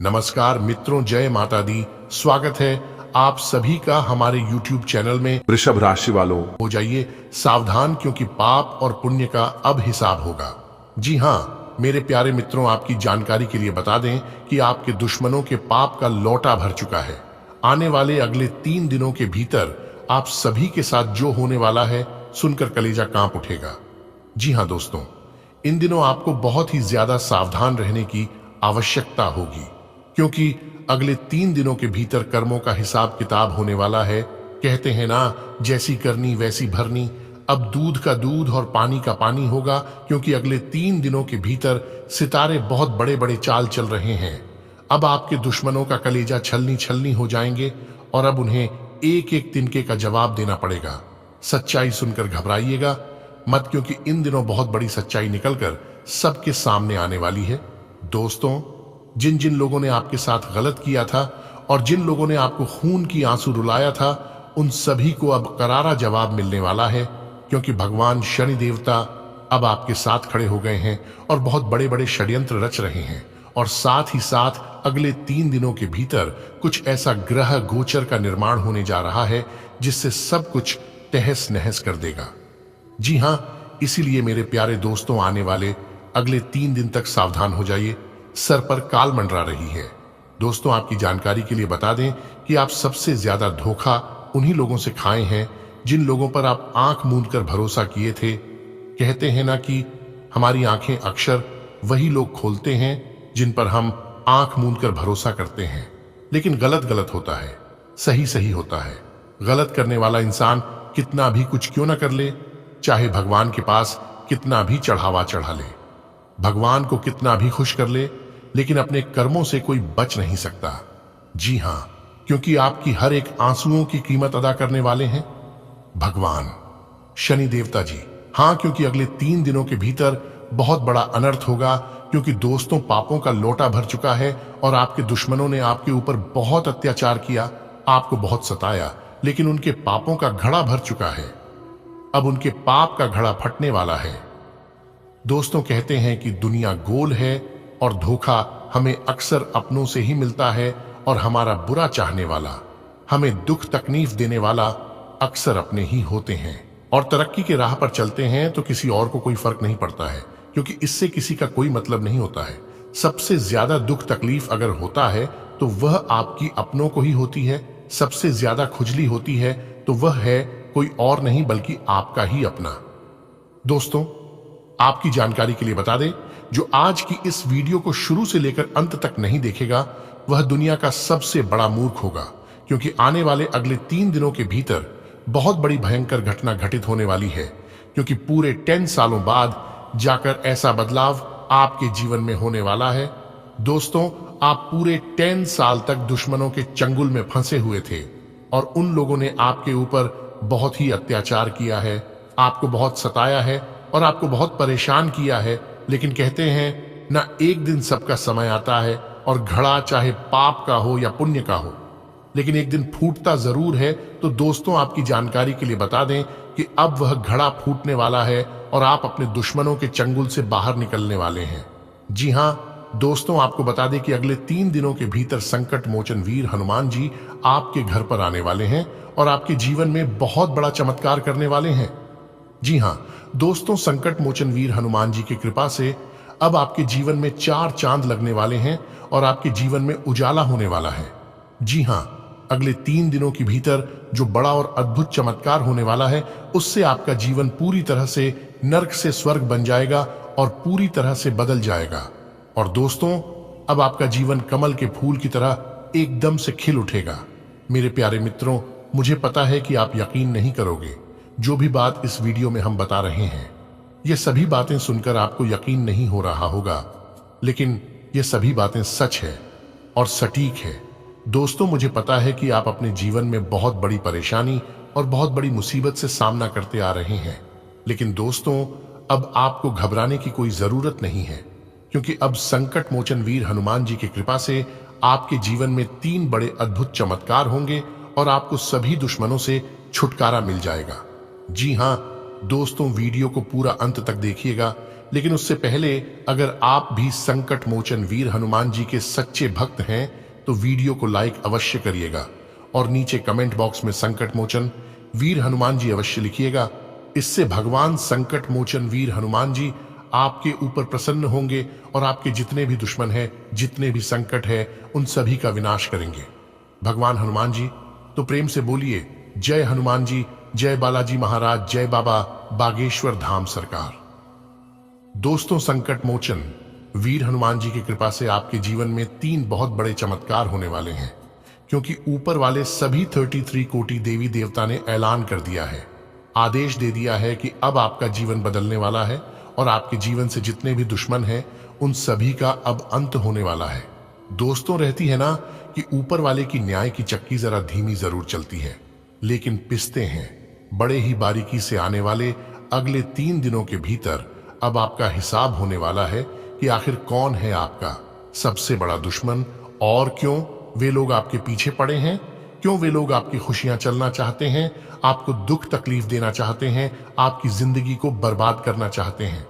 नमस्कार मित्रों, जय माता दी। स्वागत है आप सभी का हमारे YouTube चैनल में। वृषभ राशि वालों, हो जाइए सावधान, क्योंकि पाप और पुण्य का अब हिसाब होगा। जी हाँ मेरे प्यारे मित्रों, आपकी जानकारी के लिए बता दें कि आपके दुश्मनों के पाप का लौटा भर चुका है। आने वाले अगले 3 दिनों के भीतर आप सभी के साथ जो होने वाला है सुनकर कलेजा कांप उठेगा। जी हाँ दोस्तों, इन दिनों आपको बहुत ही ज्यादा सावधान रहने की आवश्यकता होगी, क्योंकि अगले 3 दिनों के भीतर कर्मों का हिसाब किताब होने वाला है। कहते हैं ना, जैसी करनी वैसी भरनी। अब दूध का दूध और पानी का पानी होगा, क्योंकि अगले 3 दिनों के भीतर सितारे बहुत बड़े बड़े चाल चल रहे हैं। अब आपके दुश्मनों का कलेजा छलनी छलनी हो जाएंगे और अब उन्हें एक एक तिनके का जवाब देना पड़ेगा। सच्चाई सुनकर घबराइएगा मत, क्योंकि इन दिनों बहुत बड़ी सच्चाई निकलकर सबके सामने आने वाली है। दोस्तों, जिन जिन लोगों ने आपके साथ गलत किया था और जिन लोगों ने आपको खून की आंसू रुलाया था, उन सभी को अब करारा जवाब मिलने वाला है, क्योंकि भगवान शनि देवता अब आपके साथ खड़े हो गए हैं और बहुत बड़े बड़े षड्यंत्र रच रहे हैं। और साथ ही साथ अगले 3 दिनों के भीतर कुछ ऐसा ग्रह गोचर का निर्माण होने जा रहा है जिससे सब कुछ तहस नहस कर देगा। जी हाँ, इसीलिए मेरे प्यारे दोस्तों, आने वाले अगले 3 दिन तक सावधान हो जाइए। सर पर काल मंडरा रही है। दोस्तों, आपकी जानकारी के लिए बता दें कि आप सबसे ज्यादा धोखा उन्हीं लोगों से खाए हैं जिन लोगों पर आप आंख मूंद कर भरोसा किए थे। कहते हैं ना कि हमारी आंखें अक्सर वही लोग खोलते हैं जिन पर हम आंख मूंद कर भरोसा करते हैं। लेकिन गलत गलत होता है, सही सही होता है। गलत करने वाला इंसान कितना भी कुछ क्यों ना कर ले, चाहे भगवान के पास कितना भी चढ़ावा चढ़ा ले, भगवान को कितना भी खुश कर ले, लेकिन अपने कर्मों से कोई बच नहीं सकता। जी हाँ, क्योंकि आपकी हर एक आंसुओं की कीमत अदा करने वाले हैं भगवान शनि देवता जी। हाँ, क्योंकि अगले 3 दिनों के भीतर बहुत बड़ा अनर्थ होगा, क्योंकि दोस्तों पापों का लोटा भर चुका है और आपके दुश्मनों ने आपके ऊपर बहुत अत्याचार किया, आपको बहुत सताया, लेकिन उनके पापों का घड़ा भर चुका है। अब उनके पाप का घड़ा फटने वाला है। दोस्तों, कहते हैं कि दुनिया गोल है और धोखा हमें अक्सर अपनों से ही मिलता है, और हमारा बुरा चाहने वाला, हमें दुख तकलीफ देने वाला अक्सर अपने ही होते हैं। और तरक्की के राह पर चलते हैं तो किसी और को कोई फर्क नहीं पड़ता है, क्योंकि इससे किसी का कोई मतलब नहीं होता है। सबसे ज्यादा दुख तकलीफ अगर होता है तो वह आपकी अपनों को ही होती है। सबसे ज्यादा खुजली होती है तो वह है कोई और नहीं बल्कि आपका ही अपना। दोस्तों, आपकी जानकारी के लिए बता दें, जो आज की इस वीडियो को शुरू से लेकर अंत तक नहीं देखेगा वह दुनिया का सबसे बड़ा मूर्ख होगा, क्योंकि आने वाले अगले 3 दिनों के भीतर बहुत बड़ी भयंकर घटना घटित होने वाली है। क्योंकि पूरे 10 सालों बाद जाकर ऐसा बदलाव आपके जीवन में होने वाला है। दोस्तों, आप पूरे 10 साल तक दुश्मनों के चंगुल में फंसे हुए थे और उन लोगों ने आपके ऊपर बहुत ही अत्याचार किया है, आपको बहुत सताया है और आपको बहुत परेशान किया है। लेकिन कहते हैं ना, एक दिन सबका समय आता है और घड़ा चाहे पाप का हो या पुण्य का हो, लेकिन एक दिन फूटता जरूर है। तो दोस्तों, आपकी जानकारी के लिए बता दें कि अब वह घड़ा फूटने वाला है और आप अपने दुश्मनों के चंगुल से बाहर निकलने वाले हैं। जी हाँ दोस्तों, आपको बता दें कि अगले 3 दिनों के भीतर संकट मोचन वीर हनुमान जी आपके घर पर आने वाले हैं और आपके जीवन में बहुत बड़ा चमत्कार करने वाले हैं। जी हाँ दोस्तों, संकट मोचन वीर हनुमान जी की कृपा से अब आपके जीवन में 4 चांद लगने वाले हैं और आपके जीवन में उजाला होने वाला है। जी हाँ, अगले 3 दिनों के भीतर जो बड़ा और अद्भुत चमत्कार होने वाला है, उससे आपका जीवन पूरी तरह से नर्क से स्वर्ग बन जाएगा और पूरी तरह से बदल जाएगा। और दोस्तों, अब आपका जीवन कमल के फूल की तरह एकदम से खिल उठेगा। मेरे प्यारे मित्रों, मुझे पता है कि आप यकीन नहीं करोगे जो भी बात इस वीडियो में हम बता रहे हैं। ये सभी बातें सुनकर आपको यकीन नहीं हो रहा होगा, लेकिन ये सभी बातें सच है और सटीक है। दोस्तों, मुझे पता है कि आप अपने जीवन में बहुत बड़ी परेशानी और बहुत बड़ी मुसीबत से सामना करते आ रहे हैं, लेकिन दोस्तों, अब आपको घबराने की कोई जरूरत नहीं है, क्योंकि अब संकट मोचन वीर हनुमान जी की कृपा से आपके जीवन में 3 बड़े अद्भुत चमत्कार होंगे और आपको सभी दुश्मनों से छुटकारा मिल जाएगा। जी हाँ दोस्तों, वीडियो को पूरा अंत तक देखिएगा, लेकिन उससे पहले अगर आप भी संकट मोचन वीर हनुमान जी के सच्चे भक्त हैं तो वीडियो को लाइक अवश्य करिएगा और नीचे कमेंट बॉक्स में संकट मोचन वीर हनुमान जी अवश्य लिखिएगा। इससे भगवान संकट मोचन वीर हनुमान जी आपके ऊपर प्रसन्न होंगे और आपके जितने भी दुश्मन हैं, जितने भी संकट है, उन सभी का विनाश करेंगे। भगवान हनुमान जी तो प्रेम से बोलिए जय हनुमान जी, जय बालाजी महाराज, जय बाबा बागेश्वर धाम सरकार। दोस्तों, संकट मोचन वीर हनुमान जी की कृपा से आपके जीवन में 3 बहुत बड़े चमत्कार होने वाले हैं, क्योंकि ऊपर वाले सभी 33 कोटि देवी देवता ने ऐलान कर दिया है, आदेश दे दिया है कि अब आपका जीवन बदलने वाला है और आपके जीवन से जितने भी दुश्मन हैं उन सभी का अब अंत होने वाला है। दोस्तों, रहती है ना कि ऊपर वाले की न्याय की चक्की जरा धीमी जरूर चलती है, लेकिन पिसते हैं बड़े ही बारीकी से आने वाले अगले 3 दिनों के भीतर अब आपका हिसाब होने वाला है कि आखिर कौन है आपका सबसे बड़ा दुश्मन और क्यों वे लोग आपके पीछे पड़े हैं, क्यों वे लोग आपकी खुशियां चलना चाहते हैं, आपको दुख तकलीफ देना चाहते हैं, आपकी जिंदगी को बर्बाद करना चाहते हैं।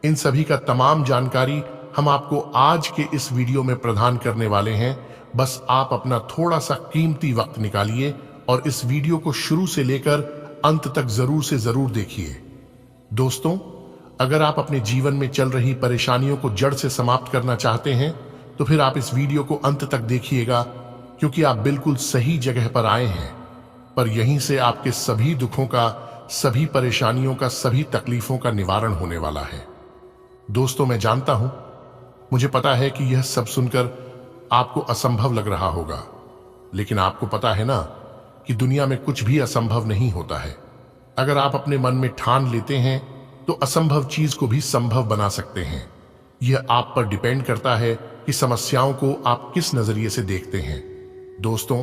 इन सभी का तमाम जानकारी हम आपको आज के इस वीडियो में प्रदान करने वाले हैं। बस आप अपना थोड़ा सा कीमती वक्त निकालिए और इस वीडियो को शुरू से लेकर अंत तक जरूर से जरूर देखिए। दोस्तों, अगर आप अपने जीवन में चल रही परेशानियों को जड़ से समाप्त करना चाहते हैं तो फिर आप इस वीडियो को अंत तक देखिएगा, क्योंकि आप बिल्कुल सही जगह पर आए हैं। पर यहीं से आपके सभी दुखों का, सभी परेशानियों का, सभी तकलीफों का निवारण होने वाला है। दोस्तों, मैं जानता हूं, मुझे पता है कि यह सब सुनकर आपको असंभव लग रहा होगा, लेकिन आपको पता है ना कि दुनिया में कुछ भी असंभव नहीं होता है। अगर आप अपने मन में ठान लेते हैं तो असंभव चीज को भी संभव बना सकते हैं। यह आप पर डिपेंड करता है कि समस्याओं को आप किस नजरिए से देखते हैं। दोस्तों,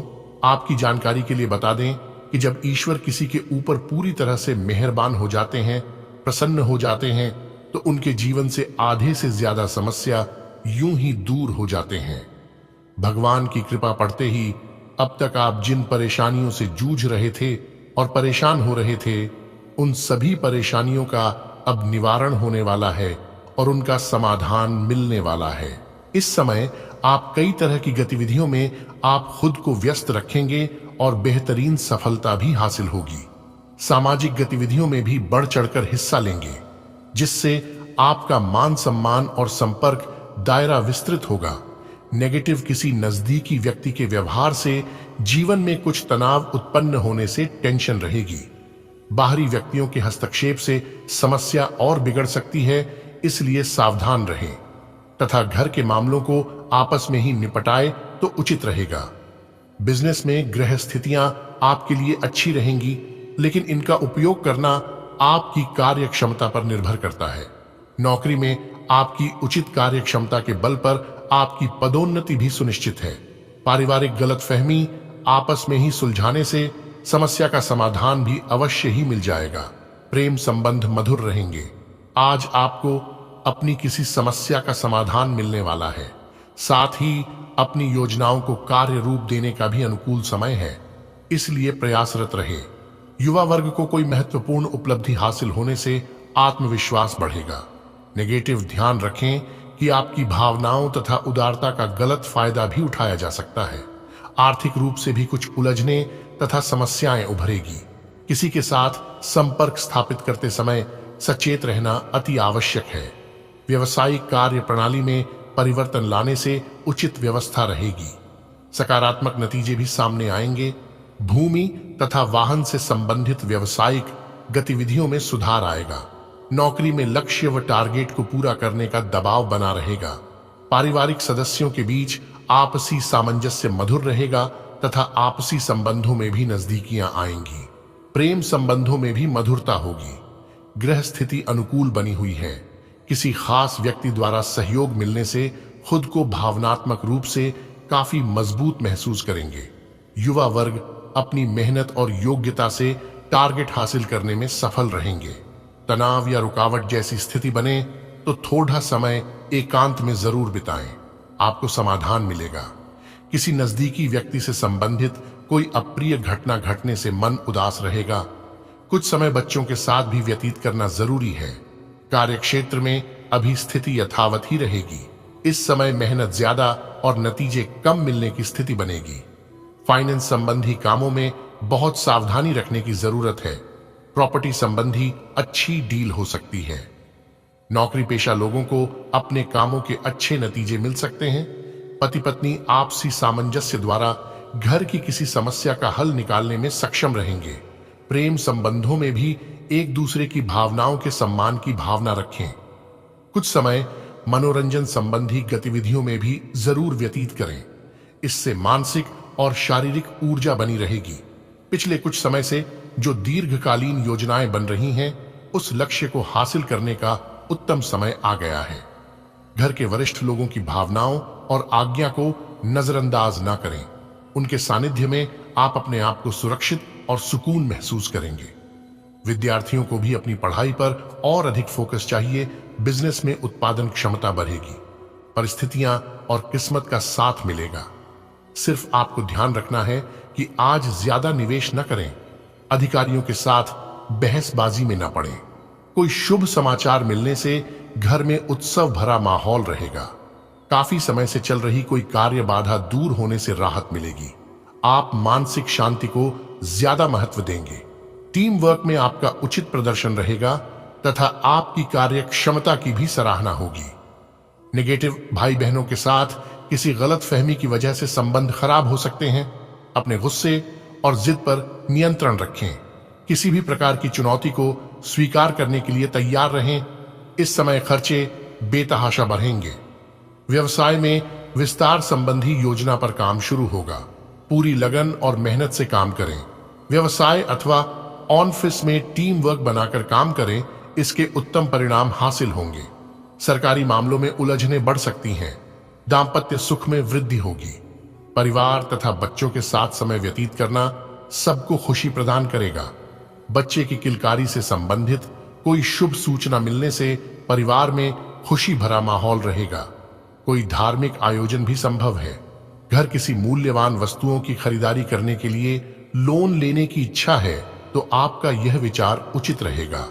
आपकी जानकारी के लिए बता दें कि जब ईश्वर किसी के ऊपर पूरी तरह से मेहरबान हो जाते हैं, प्रसन्न हो जाते हैं, तो उनके जीवन से आधे से ज्यादा समस्या यूं ही दूर हो जाते हैं। भगवान की कृपा पड़ते ही अब तक आप जिन परेशानियों से जूझ रहे थे और परेशान हो रहे थे, उन सभी परेशानियों का अब निवारण होने वाला है और उनका समाधान मिलने वाला है। इस समय आप कई तरह की गतिविधियों में आप खुद को व्यस्त रखेंगे और बेहतरीन सफलता भी हासिल होगी। सामाजिक गतिविधियों में भी बढ़ चढ़कर हिस्सा लेंगे, जिससे आपका मान सम्मान और संपर्क दायरा विस्तृत होगा। नेगेटिव किसी नजदीकी व्यक्ति के व्यवहार से जीवन में कुछ तनाव उत्पन्न होने से टेंशन रहेगी। बाहरी व्यक्तियों के हस्तक्षेप से समस्या और बिगड़ सकती है, इसलिए सावधान रहें तथा घर के मामलों को आपस में ही निपटाए तो उचित रहेगा। बिजनेस में ग्रह स्थितियां आपके लिए अच्छी रहेंगी, लेकिन इनका उपयोग करना आपकी कार्य क्षमता पर निर्भर करता है। नौकरी में आपकी उचित कार्य क्षमता के बल पर आपकी पदोन्नति भी सुनिश्चित है। पारिवारिक गलतफहमी आपस में ही सुलझाने से समस्या का समाधान भी अवश्य ही मिल जाएगा। प्रेम संबंध मधुर रहेंगे। आज आपको अपनी किसी समस्या का समाधान मिलने वाला है। साथ ही अपनी योजनाओं को कार्य रूप देने का भी अनुकूल समय है, इसलिए प्रयासरत रहे। युवा वर्ग को कोई महत्वपूर्ण उपलब्धि हासिल होने से आत्मविश्वास बढ़ेगा। नेगेटिव ध्यान रखें कि आपकी भावनाओं तथा उदारता का गलत फायदा भी उठाया जा सकता है। आर्थिक रूप से भी कुछ उलझने तथा समस्याएं उभरेगी। किसी के साथ संपर्क स्थापित करते समय सचेत रहना अति आवश्यक है। व्यवसायिक कार्य प्रणाली में परिवर्तन लाने से उचित व्यवस्था रहेगी। सकारात्मक नतीजे भी सामने आएंगे। भूमि तथा वाहन से संबंधित व्यवसायिक गतिविधियों में सुधार आएगा। नौकरी में लक्ष्य व टारगेट को पूरा करने का दबाव बना रहेगा। पारिवारिक सदस्यों के बीच आपसी सामंजस्य मधुर रहेगा तथा आपसी संबंधों में भी नजदीकियां आएंगी। प्रेम संबंधों में भी मधुरता होगी। ग्रह स्थिति अनुकूल बनी हुई है। किसी खास व्यक्ति द्वारा सहयोग मिलने से खुद को भावनात्मक रूप से काफी मजबूत महसूस करेंगे। युवा वर्ग अपनी मेहनत और योग्यता से टारगेट हासिल करने में सफल रहेंगे। तनाव या रुकावट जैसी स्थिति बने तो थोड़ा समय एकांत में जरूर बिताएं, आपको समाधान मिलेगा। किसी नजदीकी व्यक्ति से संबंधित कोई अप्रिय घटना घटने से मन उदास रहेगा। कुछ समय बच्चों के साथ भी व्यतीत करना जरूरी है। कार्यक्षेत्र में अभी स्थिति यथावत ही रहेगी। इस समय मेहनत ज्यादा और नतीजे कम मिलने की स्थिति बनेगी। फाइनेंस संबंधी कामों में बहुत सावधानी रखने की जरूरत है। प्रॉपर्टी संबंधी अच्छी डील हो सकती है। नौकरी पेशा लोगों को अपने कामों के अच्छे नतीजे मिल सकते हैं। पति पत्नी आपसी सामंजस्य द्वारा घर की किसी समस्या का हल निकालने में सक्षम रहेंगे। प्रेम संबंधों में भी एक दूसरे की भावनाओं के सम्मान की भावना रखें। कुछ समय मनोरंजन संबंधी गतिविधियों में भी जरूर व्यतीत करें। इससे मानसिक और शारीरिक ऊर्जा बनी रहेगी। पिछले कुछ समय से जो दीर्घकालीन योजनाएं बन रही हैं, उस लक्ष्य को हासिल करने का उत्तम समय आ गया है। घर के वरिष्ठ लोगों की भावनाओं और आज्ञा को नजरअंदाज ना करें। उनके सानिध्य में आप अपने आप को सुरक्षित और सुकून महसूस करेंगे। विद्यार्थियों को भी अपनी पढ़ाई पर और अधिक फोकस चाहिए। बिजनेस में उत्पादन क्षमता बढ़ेगी। परिस्थितियां और किस्मत का साथ मिलेगा। सिर्फ आपको ध्यान रखना है कि आज ज्यादा निवेश न करें। अधिकारियों के साथ बहसबाजी में न पड़ें। कोई शुभ समाचार मिलने से घर में उत्सव भरा माहौल रहेगा। काफी समय से चल रही कोई कार्य बाधा दूर होने से राहत मिलेगी। आप मानसिक शांति को ज्यादा महत्व देंगे। टीम वर्क में आपका उचित प्रदर्शन रहेगा तथा आपकी कार्य क्षमता की भी सराहना होगी। नेगेटिव भाई बहनों के साथ किसी गलत फहमी की वजह से संबंध खराब हो सकते हैं। अपने गुस्से और जिद पर नियंत्रण रखें। किसी भी प्रकार की चुनौती को स्वीकार करने के लिए तैयार रहें। इस समय खर्चे बेतहाशा बढ़ेंगे। व्यवसाय में विस्तार संबंधी योजना पर काम शुरू होगा। पूरी लगन और मेहनत से काम करें। व्यवसाय अथवा ऑफिस में टीम वर्क बनाकर काम करें। इसके उत्तम परिणाम हासिल होंगे। सरकारी मामलों में उलझनें बढ़ सकती हैं। दांपत्य सुख में वृद्धि होगी। परिवार तथा बच्चों के साथ समय व्यतीत करना सबको खुशी प्रदान करेगा। बच्चे की किलकारी से संबंधित कोई शुभ सूचना मिलने से परिवार में खुशी भरा माहौल रहेगा। कोई धार्मिक आयोजन भी संभव है। घर किसी मूल्यवान वस्तुओं की खरीदारी करने के लिए लोन लेने की इच्छा है तो आपका यह विचार उचित रहेगा।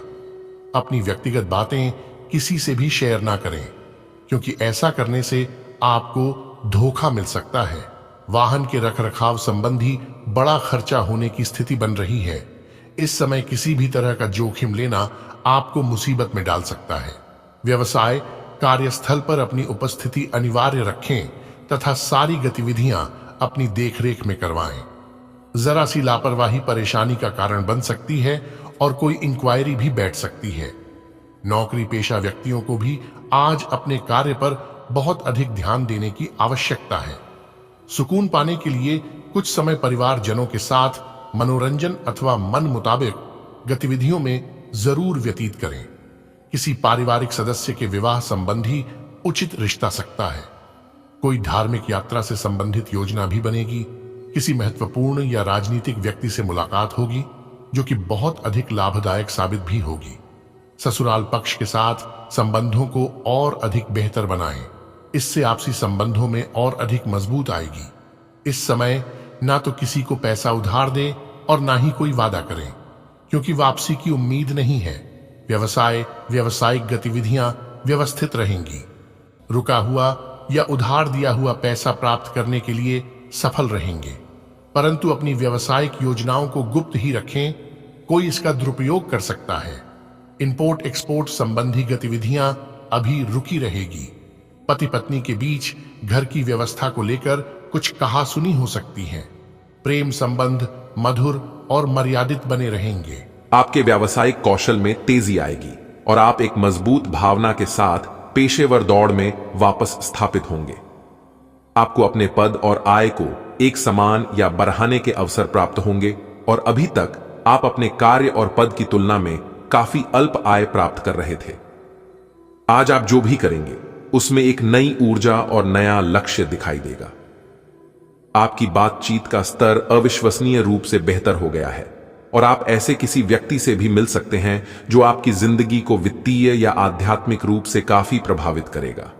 अपनी व्यक्तिगत बातें किसी से भी शेयर ना करें, क्योंकि ऐसा करने से आपको धोखा मिल सकता है। वाहन के रखरखाव संबंधी बड़ा खर्चा होने की स्थिति बन रही है। इस समय किसी भी तरह का जोखिम लेना आपको मुसीबत में डाल सकता है। व्यवसाय कार्यस्थल पर अपनी उपस्थिति अनिवार्य रखें तथा सारी गतिविधियां अपनी देखरेख में करवाएं। जरा सी लापरवाही परेशानी का कारण बन सकती है और कोई इंक्वायरी भी बैठ सकती है। नौकरी पेशा व्यक्तियों को भी आज अपने कार्य पर बहुत अधिक ध्यान देने की आवश्यकता है। सुकून पाने के लिए कुछ समय परिवारजनों के साथ मनोरंजन अथवा मन मुताबिक गतिविधियों में जरूर व्यतीत करें। किसी पारिवारिक सदस्य के विवाह संबंधी उचित रिश्ता सकता है। कोई धार्मिक यात्रा से संबंधित योजना भी बनेगी। किसी महत्वपूर्ण या राजनीतिक व्यक्ति से मुलाकात होगी जो कि बहुत अधिक लाभदायक साबित भी होगी। ससुराल पक्ष के साथ संबंधों को और अधिक बेहतर बनाएं। इससे आपसी संबंधों में और अधिक मजबूत आएगी। इस समय ना तो किसी को पैसा उधार दें और ना ही कोई वादा करें, क्योंकि वापसी की उम्मीद नहीं है। व्यावसायिक गतिविधियां व्यवस्थित रहेंगी। रुका हुआ या उधार दिया हुआ पैसा प्राप्त करने के लिए सफल रहेंगे, परंतु अपनी व्यावसायिक योजनाओं को गुप्त ही रखें। कोई इसका दुरुपयोग कर सकता है। इंपोर्ट एक्सपोर्ट संबंधी गतिविधियां अभी रुकी रहेगी। पति पत्नी के बीच घर की व्यवस्था को लेकर कुछ कहासुनी हो सकती है। प्रेम संबंध मधुर और मर्यादित बने रहेंगे। आपके व्यावसायिक कौशल में तेजी आएगी और आप एक मजबूत भावना के साथ पेशेवर दौड़ में वापस स्थापित होंगे। आपको अपने पद और आय को एक समान या बढ़ाने के अवसर प्राप्त होंगे और अभी तक आप अपने कार्य और पद की तुलना में काफी अल्प आय प्राप्त कर रहे थे। आज आप जो भी करेंगे उसमें एक नई ऊर्जा और नया लक्ष्य दिखाई देगा। आपकी बातचीत का स्तर अविश्वसनीय रूप से बेहतर हो गया है और आप ऐसे किसी व्यक्ति से भी मिल सकते हैं जो आपकी जिंदगी को वित्तीय या आध्यात्मिक रूप से काफी प्रभावित करेगा।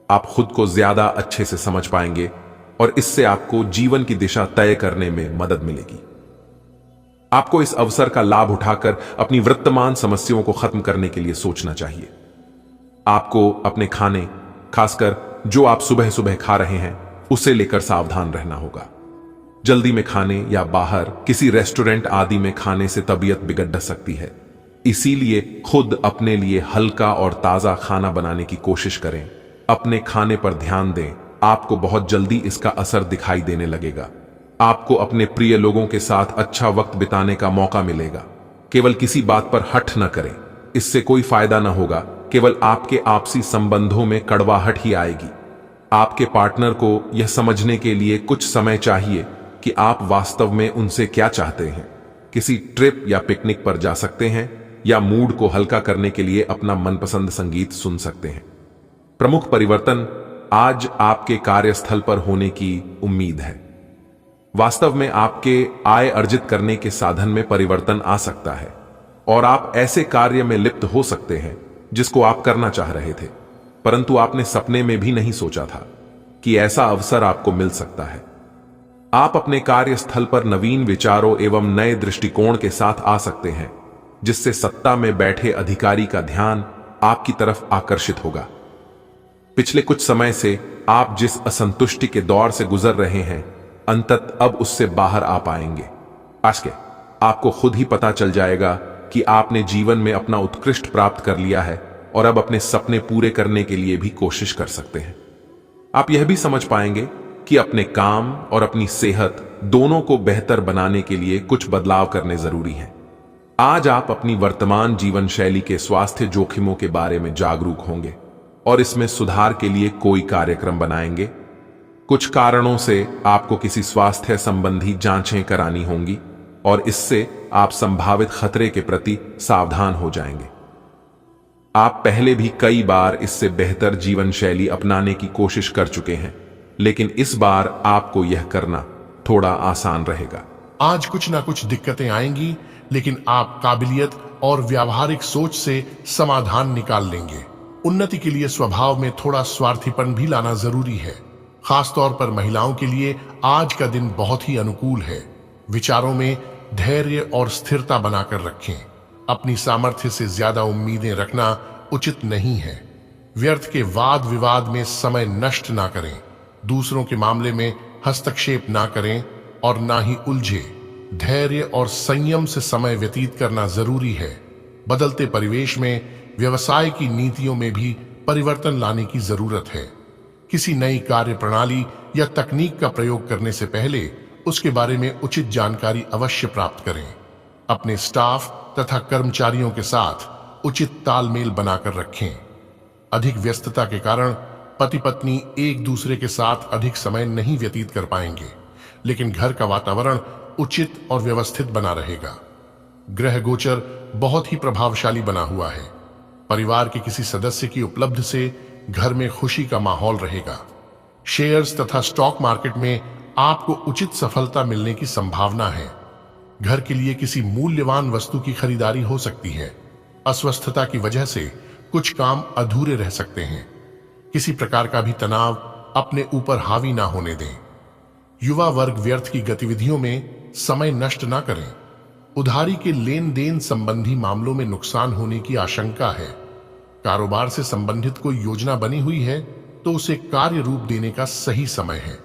आप खुद को ज्यादा अच्छे से समझ पाएंगे और इससे आपको जीवन की दिशा तय करने में मदद मिलेगी। आपको इस अवसर का लाभ उठाकर अपनी वर्तमान समस्याओं को खत्म करने के लिए सोचना चाहिए। आपको अपने खाने, खासकर जो आप सुबह सुबह खा रहे हैं, उसे लेकर सावधान रहना होगा। जल्दी में खाने या बाहर किसी रेस्टोरेंट आदि में खाने से तबीयत बिगड़ सकती है। इसीलिए खुद अपने लिए हल्का और ताजा खाना बनाने की कोशिश करें। अपने खाने पर ध्यान दें, आपको बहुत जल्दी इसका असर दिखाई देने लगेगा। आपको अपने प्रिय लोगों के साथ अच्छा वक्त बिताने का मौका मिलेगा। केवल किसी बात पर हठ न करें, इससे कोई फायदा न होगा, केवल आपके आपसी संबंधों में कड़वाहट ही आएगी। आपके पार्टनर को यह समझने के लिए कुछ समय चाहिए कि आप वास्तव में उनसे क्या चाहते हैं। किसी ट्रिप या पिकनिक पर जा सकते हैं या मूड को हल्का करने के लिए अपना मनपसंद संगीत सुन सकते हैं। प्रमुख परिवर्तन आज आपके कार्यस्थल पर होने की उम्मीद है। वास्तव में आपके आय अर्जित करने के साधन में परिवर्तन आ सकता है और आप ऐसे कार्य में लिप्त हो सकते हैं जिसको आप करना चाह रहे थे, परंतु आपने सपने में भी नहीं सोचा था कि ऐसा अवसर आपको मिल सकता है। आप अपने कार्यस्थल पर नवीन विचारों एवं नए दृष्टिकोण के साथ आ सकते हैं, जिससे सत्ता में बैठे अधिकारी का ध्यान आपकी तरफ आकर्षित होगा। पिछले कुछ समय से आप जिस असंतुष्टि के दौर से गुजर रहे हैं, अंततः अब उससे बाहर आ पाएंगे। आज के आपको खुद ही पता चल जाएगा कि आपने जीवन में अपना उत्कृष्ट प्राप्त कर लिया है और अब अपने सपने पूरे करने के लिए भी कोशिश कर सकते हैं। आप यह भी समझ पाएंगे कि अपने काम और अपनी सेहत दोनों को बेहतर बनाने के लिए कुछ बदलाव करने जरूरी हैं। आज आप अपनी वर्तमान जीवन शैली के स्वास्थ्य जोखिमों के बारे में जागरूक होंगे और इसमें सुधार के लिए कोई कार्यक्रम बनाएंगे। कुछ कारणों से आपको किसी स्वास्थ्य संबंधी जांचें करानी होंगी और इससे आप संभावित खतरे के प्रति सावधान हो जाएंगे। आप पहले भी कई बार इससे बेहतर जीवन शैली अपनाने की कोशिश कर चुके हैं, लेकिन इस बार आपको यह करना थोड़ा आसान रहेगा। आज कुछ ना कुछ दिक्कतें आएंगी, लेकिन आप काबिलियत और व्यावहारिक सोच से समाधान निकाल लेंगे। उन्नति के लिए स्वभाव में थोड़ा स्वार्थीपन भी लाना जरूरी है। खासतौर पर महिलाओं के लिए आज का दिन बहुत ही अनुकूल है। विचारों में धैर्य और स्थिरता बनाकर रखें। अपनी सामर्थ्य से ज्यादा उम्मीदें रखना उचित नहीं है। व्यर्थ के वाद विवाद में समय नष्ट ना करें। दूसरों के मामले में हस्तक्षेप ना करें और ना ही उलझे। धैर्य और संयम से समय व्यतीत करना जरूरी है। बदलते परिवेश में व्यवसाय की नीतियों में भी परिवर्तन लाने की जरूरत है। किसी नई कार्य प्रणाली या तकनीक का प्रयोग करने से पहले उसके बारे में उचित जानकारी अवश्य प्राप्त करें। अपने स्टाफ तथा कर्मचारियों के साथ उचित तालमेल बनाकर रखें। अधिक व्यस्तता के कारण पति पत्नी एक दूसरे के साथ अधिक समय नहीं व्यतीत कर पाएंगे, लेकिन घर का वातावरण उचित और व्यवस्थित बना रहेगा। ग्रह गोचर बहुत ही प्रभावशाली बना हुआ है। परिवार के किसी सदस्य की उपलब्धि से घर में खुशी का माहौल रहेगा। शेयर्स तथा स्टॉक मार्केट में आपको उचित सफलता मिलने की संभावना है। घर के लिए किसी मूल्यवान वस्तु की खरीदारी हो सकती है। अस्वस्थता की वजह से कुछ काम अधूरे रह सकते हैं। किसी प्रकार का भी तनाव अपने ऊपर हावी ना होने दें। युवा वर्ग व्यर्थ की गतिविधियों में समय नष्ट ना करें। उधारी के लेन देन संबंधी मामलों में नुकसान होने की आशंका है। कारोबार से संबंधित कोई योजना बनी हुई है तो उसे कार्य रूप देने का सही समय है।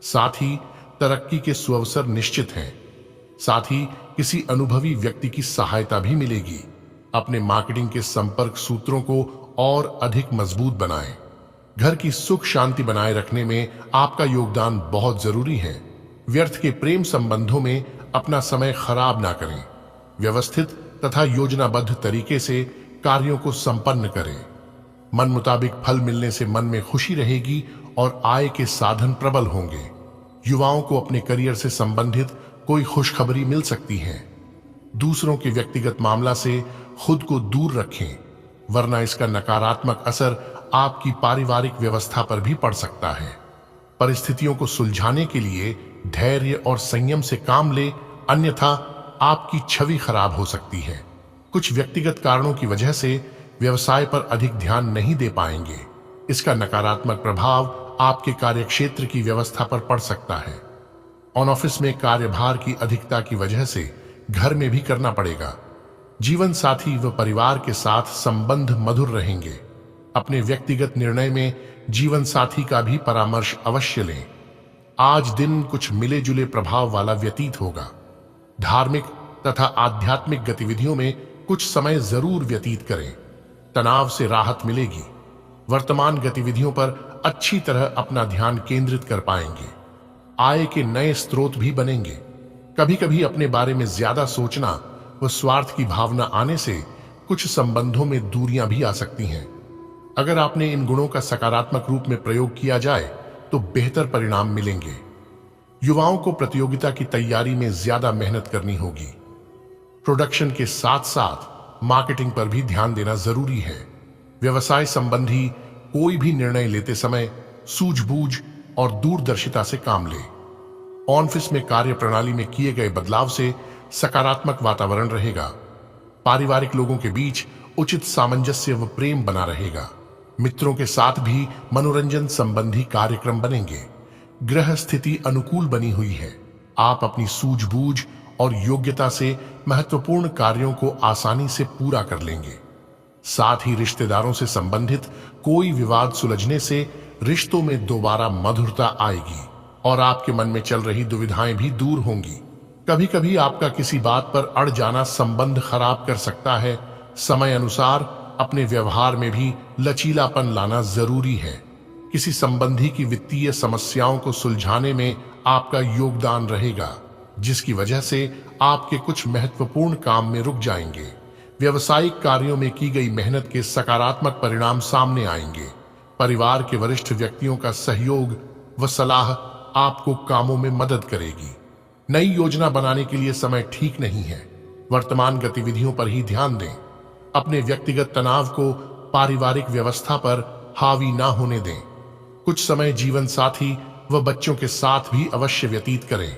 साथ ही तरक्की के सुअवसर निश्चित हैं। साथ ही किसी अनुभवी व्यक्ति की सहायता भी मिलेगी। अपने मार्केटिंग के संपर्क सूत्रों को और अधिक मजबूत बनाएं। घर की सुख शांति बनाए रखने में आपका योगदान बहुत जरूरी है। व्यर्थ के प्रेम संबंधों में अपना समय खराब ना करें। व्यवस्थित तथा योजनाबद्ध तरीके से कार्यों को संपन्न करें। मन मुताबिक फल मिलने से मन में खुशी रहेगी और आय के साधन प्रबल होंगे। युवाओं को अपने करियर से संबंधित कोई खुशखबरी मिल सकती है। दूसरों के व्यक्तिगत मामला से खुद को दूर रखें, वरना इसका नकारात्मक असर आपकी पारिवारिक व्यवस्था पर भी पड़ सकता है। परिस्थितियों को सुलझाने के लिए धैर्य और संयम से काम ले, अन्यथा आपकी छवि खराब हो सकती है। कुछ व्यक्तिगत कारणों की वजह से व्यवसाय पर अधिक ध्यान नहीं दे पाएंगे। इसका नकारात्मक प्रभाव आपके कार्यक्षेत्र की व्यवस्था पर पड़ सकता है। ऑन ऑफिस में कार्यभार की अधिकता की वजह से घर में भी करना पड़ेगा। जीवन साथी व परिवार के साथ संबंध मधुर रहेंगे। अपने व्यक्तिगत निर्णय में जीवन साथी का भी परामर्श अवश्य लें। आज दिन कुछ मिले जुले प्रभाव वाला व्यतीत होगा। धार्मिक तथा आध्यात्मिक गतिविधियों में कुछ समय जरूर व्यतीत करें। तनाव से राहत मिलेगी। वर्तमान गतिविधियों पर अच्छी तरह अपना ध्यान केंद्रित कर पाएंगे। आय के नए स्रोत भी बनेंगे। कभी कभी अपने बारे में ज्यादा सोचना व स्वार्थ की भावना आने से कुछ संबंधों में दूरियां भी आ सकती हैं। अगर आपने इन गुणों का सकारात्मक रूप में प्रयोग किया जाए तो बेहतर परिणाम मिलेंगे। युवाओं को प्रतियोगिता की तैयारी में ज्यादा मेहनत करनी होगी। प्रोडक्शन के साथ साथ मार्केटिंग पर भी ध्यान देना जरूरी है। व्यवसाय संबंधी कोई भी निर्णय लेते समय सूझबूझ और दूरदर्शिता से काम ले। ऑफिस में कार्य प्रणाली में किए गए बदलाव से सकारात्मक वातावरण रहेगा। पारिवारिक लोगों के बीच उचित सामंजस्य व प्रेम बना रहेगा। मित्रों के साथ भी मनोरंजन संबंधी कार्यक्रम बनेंगे। ग्रह स्थिति अनुकूल बनी हुई है। आप अपनी सूझबूझ और योग्यता से महत्वपूर्ण कार्यों को आसानी से पूरा कर लेंगे। साथ ही रिश्तेदारों से संबंधित कोई विवाद सुलझने से रिश्तों में दोबारा मधुरता आएगी और आपके मन में चल रही दुविधाएं भी दूर होंगी। कभी कभी आपका किसी बात पर अड़ जाना संबंध खराब कर सकता है। समय अनुसार अपने व्यवहार में भी लचीलापन लाना जरूरी है। किसी संबंधी की वित्तीय समस्याओं को सुलझाने में आपका योगदान रहेगा, जिसकी वजह से आपके कुछ महत्वपूर्ण काम में रुक जाएंगे। व्यवसायिक कार्यों में की गई मेहनत के सकारात्मक परिणाम सामने आएंगे। परिवार के वरिष्ठ व्यक्तियों का सहयोग व सलाह आपको कामों में मदद करेगी। नई योजना बनाने के लिए समय ठीक नहीं है। वर्तमान गतिविधियों पर ही ध्यान दें। अपने व्यक्तिगत तनाव को पारिवारिक व्यवस्था पर हावी ना होने दें। कुछ समय जीवन साथी व बच्चों के साथ भी अवश्य व्यतीत करें।